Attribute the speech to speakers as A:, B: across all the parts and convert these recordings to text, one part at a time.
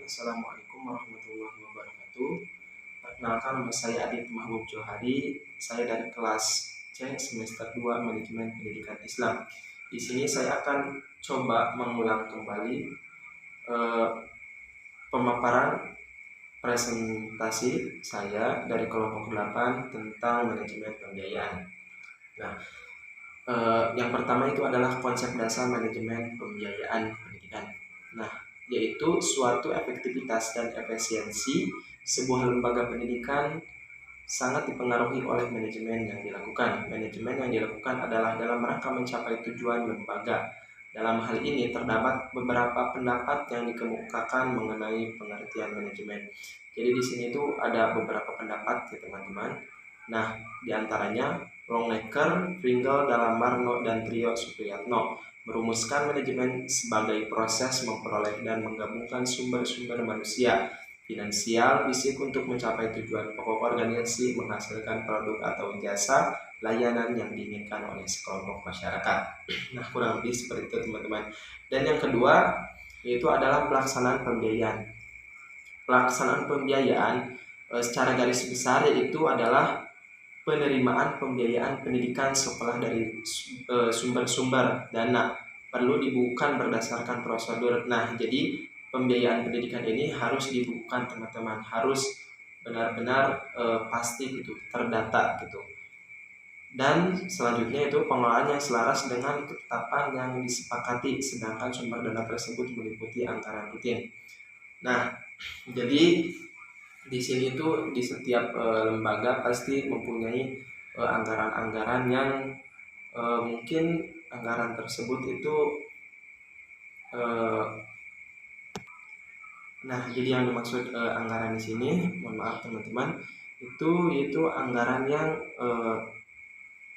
A: Assalamualaikum warahmatullahi wabarakatuh. Perkenalkan, nama saya Adit Mahmud Johari. Saya dari kelas C semester 2 Manajemen Pendidikan Islam. Di sini saya akan coba mengulang kembali eh, pemaparan presentasi saya dari kelompok 8 tentang manajemen pembiayaan. Nah, yang pertama itu adalah konsep dasar manajemen pembiayaan pendidikan. Nah, yaitu suatu efektivitas dan efisiensi sebuah lembaga pendidikan sangat dipengaruhi oleh manajemen yang dilakukan. Manajemen yang dilakukan adalah dalam rangka mencapai tujuan lembaga. Dalam hal ini terdapat beberapa pendapat yang dikemukakan mengenai pengertian manajemen. Jadi di sini tuh ada beberapa pendapat ya teman-teman. Nah, diantaranya Longnecker, Pringle, Dalamarno, dan Trio Supriyatno merumuskan manajemen sebagai proses memperoleh dan menggabungkan sumber-sumber manusia, finansial, fisik untuk mencapai tujuan pokok organisasi menghasilkan produk atau jasa layanan yang diinginkan oleh sekelompok masyarakat. Nah, kurang lebih seperti itu teman-teman. Dan yang kedua yaitu adalah pelaksanaan pembiayaan. Pelaksanaan pembiayaan secara garis besar yaitu adalah penerimaan pembiayaan pendidikan sekolah dari sumber-sumber dana perlu dibukukan berdasarkan prosedur. Nah, jadi pembiayaan pendidikan ini harus dibukukan teman-teman, harus benar-benar pasti gitu, terdata gitu. Dan selanjutnya itu pengelolaan yang selaras dengan ketetapan yang disepakati, sedangkan sumber dana tersebut meliputi anggaran rutin. Nah, jadi di sini tuh di setiap lembaga pasti mempunyai anggaran-anggaran yang mungkin anggaran tersebut itu nah, jadi yang dimaksud anggaran di sini, mohon maaf teman-teman, itu anggaran yang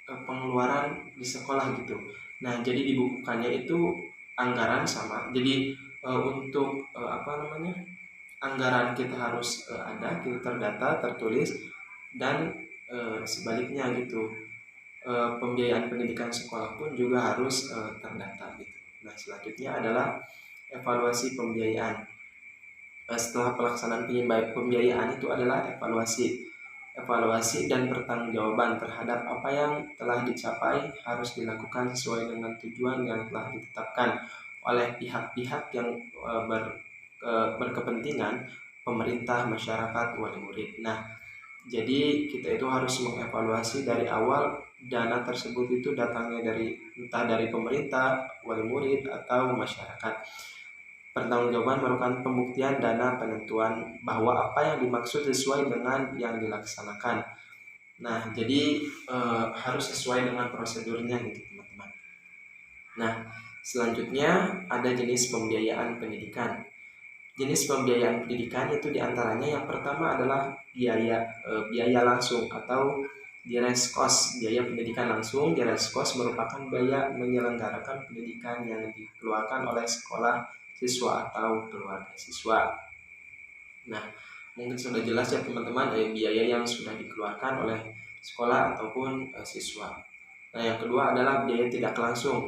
A: pengeluaran di sekolah gitu. Nah, jadi dibukukannya itu anggaran sama. Jadi untuk anggaran kita harus ada, kita terdata, tertulis, dan sebaliknya gitu. Pembiayaan pendidikan sekolah pun juga harus terdata gitu. Nah, selanjutnya adalah evaluasi pembiayaan. Setelah pelaksanaan pembiayaan itu adalah evaluasi dan pertanggungjawaban terhadap apa yang telah dicapai harus dilakukan sesuai dengan tujuan yang telah ditetapkan oleh pihak-pihak yang berkepentingan, pemerintah, masyarakat, wali murid. Nah, jadi kita itu harus mengevaluasi dari awal dana tersebut itu datangnya dari entah dari pemerintah, wali murid, atau masyarakat. Pertanggungjawaban merupakan pembuktian dana penentuan bahwa apa yang dimaksud sesuai dengan yang dilaksanakan. Nah, jadi harus sesuai dengan prosedurnya gitu teman-teman. Nah, selanjutnya ada jenis pembiayaan pendidikan. Jenis pembiayaan pendidikan itu diantaranya yang pertama adalah biaya langsung atau direct cost. Biaya pendidikan langsung, direct cost merupakan biaya menyelenggarakan pendidikan yang dikeluarkan oleh sekolah, siswa, atau keluarga siswa. Nah, mungkin sudah jelas ya teman-teman biaya yang sudah dikeluarkan oleh sekolah ataupun siswa. Nah, yang kedua adalah biaya tidak langsung.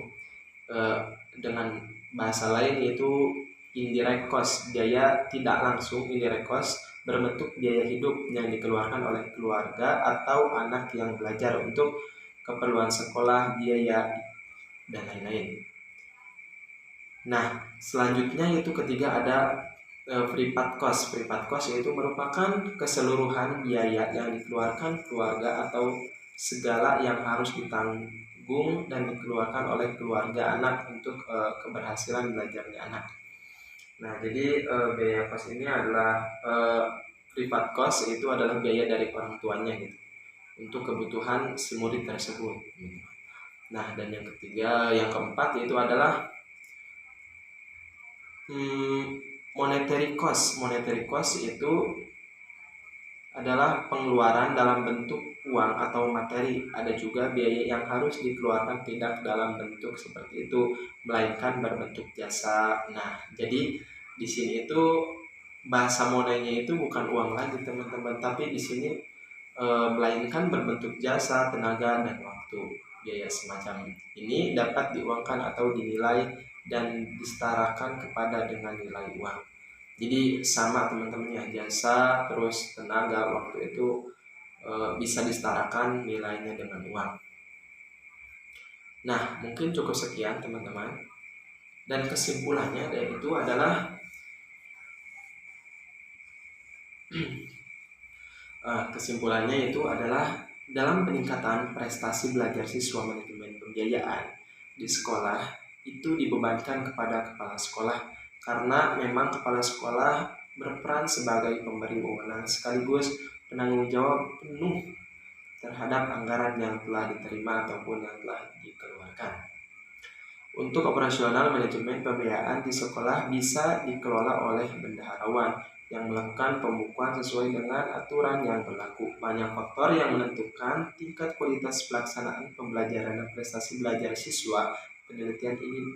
A: Dengan bahasa lain yaitu indirect cost, biaya tidak langsung indirect cost berbentuk biaya hidup yang dikeluarkan oleh keluarga atau anak yang belajar untuk keperluan sekolah, biaya, dan lain-lain. Nah, selanjutnya yaitu ketiga ada privat cost. Privat cost yaitu merupakan keseluruhan biaya yang dikeluarkan keluarga atau segala yang harus ditanggung dan dikeluarkan oleh keluarga anak untuk keberhasilan belajarnya anak. Nah, jadi biaya kos ini adalah privat cost, itu adalah biaya dari orang tuanya gitu untuk kebutuhan si murid tersebut. Nah, dan yang keempat yaitu adalah monetary cost. Monetary cost itu adalah pengeluaran dalam bentuk uang atau materi. Ada juga biaya yang harus dikeluarkan tidak dalam bentuk seperti itu, melainkan berbentuk jasa. Nah, jadi di sini itu bahasa monenya itu bukan uang lagi teman-teman, tapi di sini melainkan berbentuk jasa, tenaga, dan waktu. Biaya semacam ini dapat diuangkan atau dinilai dan disetarakan kepada dengan nilai uang. Jadi sama teman-teman ya, jasa terus tenaga waktu itu bisa disetarakan nilainya dengan uang. Nah, mungkin cukup sekian teman-teman. Dan kesimpulannya itu adalah kesimpulannya itu adalah dalam peningkatan prestasi belajar siswa manajemen pembiayaan di sekolah itu dibebankan kepada kepala sekolah, karena memang kepala sekolah berperan sebagai pemberi wewenang sekaligus penanggung jawab penuh terhadap anggaran yang telah diterima ataupun yang telah dikeluarkan. Untuk operasional manajemen pembiayaan di sekolah bisa dikelola oleh bendaharawan yang melakukan pembukuan sesuai dengan aturan yang berlaku. Banyak faktor yang menentukan tingkat kualitas pelaksanaan pembelajaran dan prestasi belajar siswa. Penelitian ini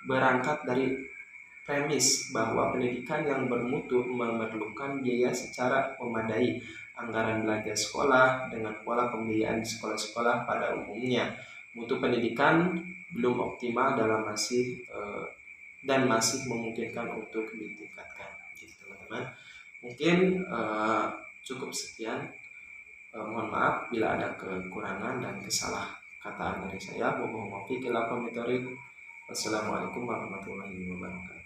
A: berangkat dari premis bahwa pendidikan yang bermutu memerlukan biaya secara memadai. Anggaran belanja sekolah dengan pola pembiayaan di sekolah-sekolah pada umumnya. Mutu pendidikan belum optimal dan masih memungkinkan untuk ditingkatkan. Gitu teman-teman. Mungkin cukup sekian. Mohon maaf bila ada kekurangan dan kesalahan dari saya. Wassalamualaikum warahmatullahi wabarakatuh.